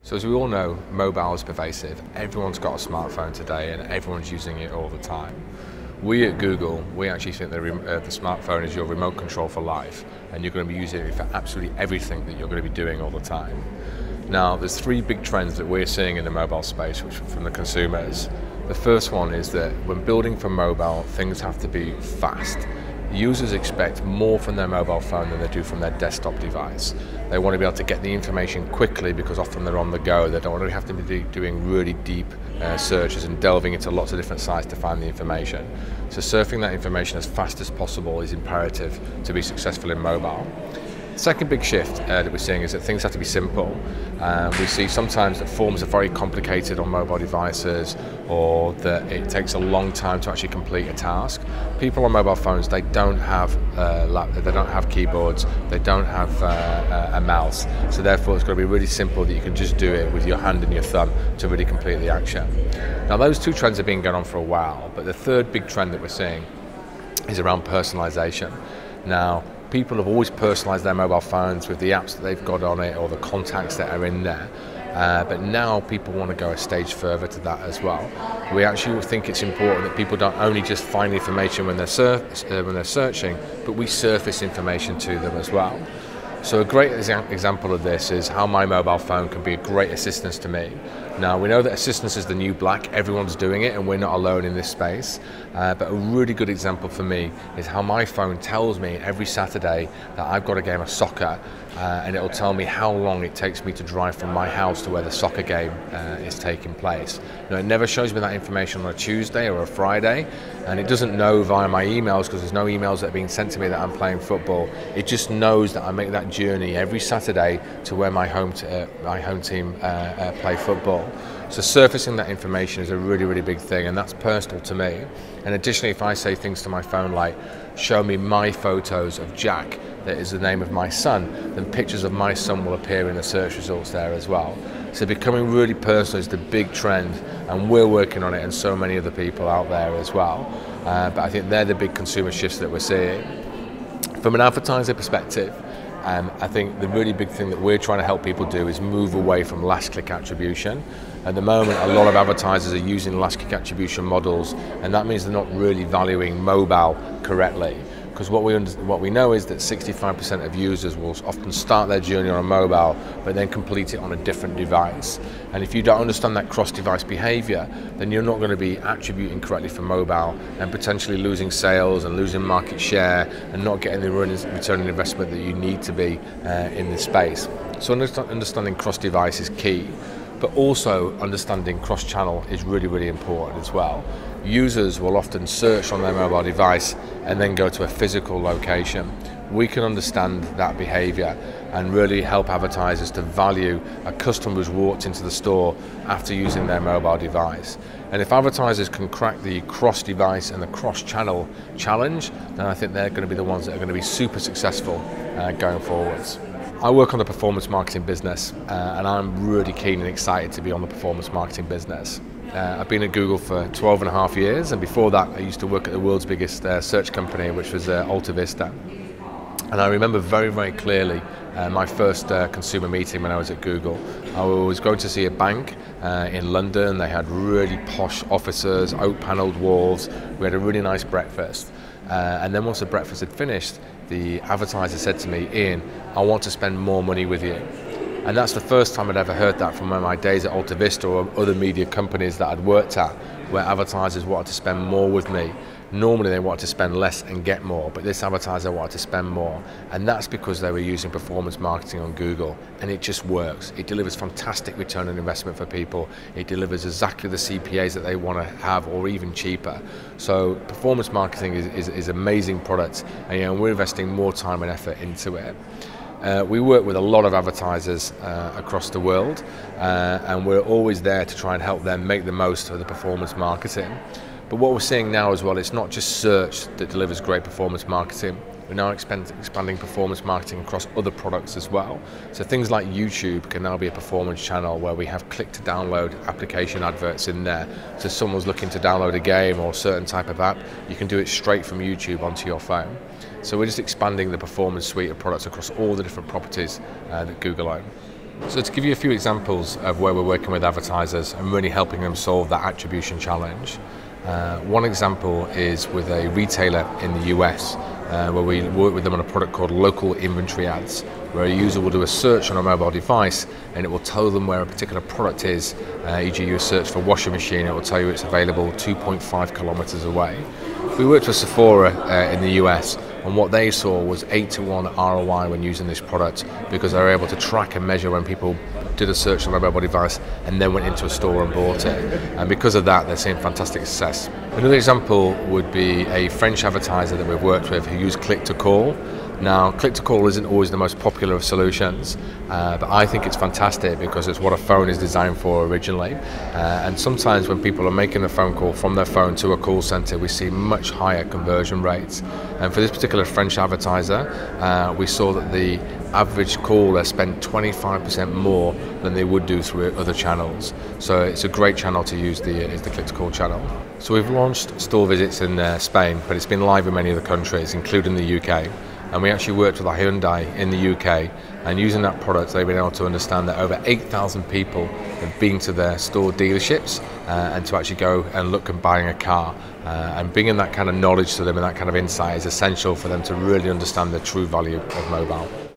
So as we all know, mobile is pervasive. Everyone's got a smartphone today and everyone's using it all the time. We at Google, we actually think the smartphone is your remote control for life, and you're going to be using it for absolutely everything that you're going to be doing all the time. Now, there's three big trends that we're seeing in the mobile space which from the consumers. The first one is that when building for mobile, things have to be fast. Users expect more from their mobile phone than they do from their desktop device. They want to be able to get the information quickly because often they're on the go. They don't want to have to be doing really deep searches and delving into lots of different sites to find the information. So surfing that information as fast as possible is imperative to be successful in mobile. Second big shift that we're seeing is that things have to be simple. We see sometimes that forms are very complicated on mobile devices, or that it takes a long time to actually complete a task. People on mobile phones, they don't have keyboards, they don't have a mouse, so therefore it's got to be really simple that you can just do it with your hand and your thumb to really complete the action. Now those two trends have been going on for a while, but the third big trend that we're seeing is around personalization. Now, people have always personalized their mobile phones with the apps that they've got on it or the contacts that are in there. But now people want to go a stage further to that as well. We actually think it's important that people don't only just find information when they're searching, but we surface information to them as well. So a great example of this is how my mobile phone can be a great assistance to me. Now, we know that assistance is the new black, everyone's doing it and we're not alone in this space, but a really good example for me is how my phone tells me every Saturday that I've got a game of soccer, and it'll tell me how long it takes me to drive from my house to where the soccer game is taking place. Now, it never shows me that information on a Tuesday or a Friday, and it doesn't know via my emails because there's no emails that are being sent to me that I'm playing football. It just knows that I make that journey every Saturday to where my home team play football. So surfacing that information is a really, really big thing, and that's personal to me. And additionally, if I say things to my phone like, show me my photos of Jack, that is the name of my son, then pictures of my son will appear in the search results there as well. So becoming really personal is the big trend, and we're working on it, and so many other people out there as well. But I think they're the big consumer shifts that we're seeing. From an advertiser perspective, I think the really big thing that we're trying to help people do is move away from last click attribution. At the moment, a lot of advertisers are using last click attribution models, and that means they're not really valuing mobile correctly. Because what we know is that 65% of users will often start their journey on a mobile, but then complete it on a different device. And if you don't understand that cross-device behavior, then you're not going to be attributing correctly for mobile and potentially losing sales and losing market share and not getting the return on investment that you need to be in this space. So understanding cross-device is key, but also understanding cross-channel is really, really important as well. Users will often search on their mobile device and then go to a physical location. We can understand that behavior and really help advertisers to value a customer who's walked into the store after using their mobile device. And if advertisers can crack the cross-device and the cross-channel challenge, then I think they're going to be the ones that are going to be super successful going forwards. I work on the performance marketing business, and I'm really keen and excited to be on the performance marketing business. I've been at Google for 12 and a half years, and before that I used to work at the world's biggest search company, which was Alta Vista. And I remember very, very clearly my first consumer meeting when I was at Google. I was going to see a bank in London. They had really posh offices, oak-panelled walls. We had a really nice breakfast. And then once the breakfast had finished, the advertiser said to me, "Ian, I want to spend more money with you." And that's the first time I'd ever heard that from my days at Alta Vista or other media companies that I'd worked at, where advertisers wanted to spend more with me. Normally they wanted to spend less and get more, but this advertiser wanted to spend more. And that's because they were using performance marketing on Google, and it just works. It delivers fantastic return on investment for people. It delivers exactly the CPAs that they want to have, or even cheaper. So performance marketing is an amazing product, and we're investing more time and effort into it. We work with a lot of advertisers across the world, and we're always there to try and help them make the most of the performance marketing. But what we're seeing now as well, it's not just search that delivers great performance marketing. We're now expanding performance marketing across other products as well. So things like YouTube can now be a performance channel where we have click-to-download application adverts in there. So if someone's looking to download a game or a certain type of app, you can do it straight from YouTube onto your phone. So we're just expanding the performance suite of products across all the different properties that Google own. So to give you a few examples of where we're working with advertisers and really helping them solve that attribution challenge, one example is with a retailer in the US where we work with them on a product called local inventory ads, where a user will do a search on a mobile device and it will tell them where a particular product is. E.g. you search for washing machine, it will tell you it's available 2.5 kilometers away. We worked with Sephora in the US, and what they saw was 8-to-1 ROI when using this product, because they were able to track and measure when people did a search on a mobile device and then went into a store and bought it. And because of that, they're seeing fantastic success. Another example would be a French advertiser that we've worked with who used click-to-call. Now, click-to-call isn't always the most popular of solutions, but I think it's fantastic because it's what a phone is designed for originally. And sometimes when people are making a phone call from their phone to a call center, we see much higher conversion rates. And for this particular French advertiser, we saw that the average caller spent 25% more than they would do through other channels. So it's a great channel to use, the click-to-call channel. So we've launched store visits in Spain, but it's been live in many other countries, including the UK. And we actually worked with a Hyundai in the UK, and using that product they've been able to understand that over 8,000 people have been to their store dealerships and to actually go and look and buying a car. And bringing that kind of knowledge to them and that kind of insight is essential for them to really understand the true value of mobile.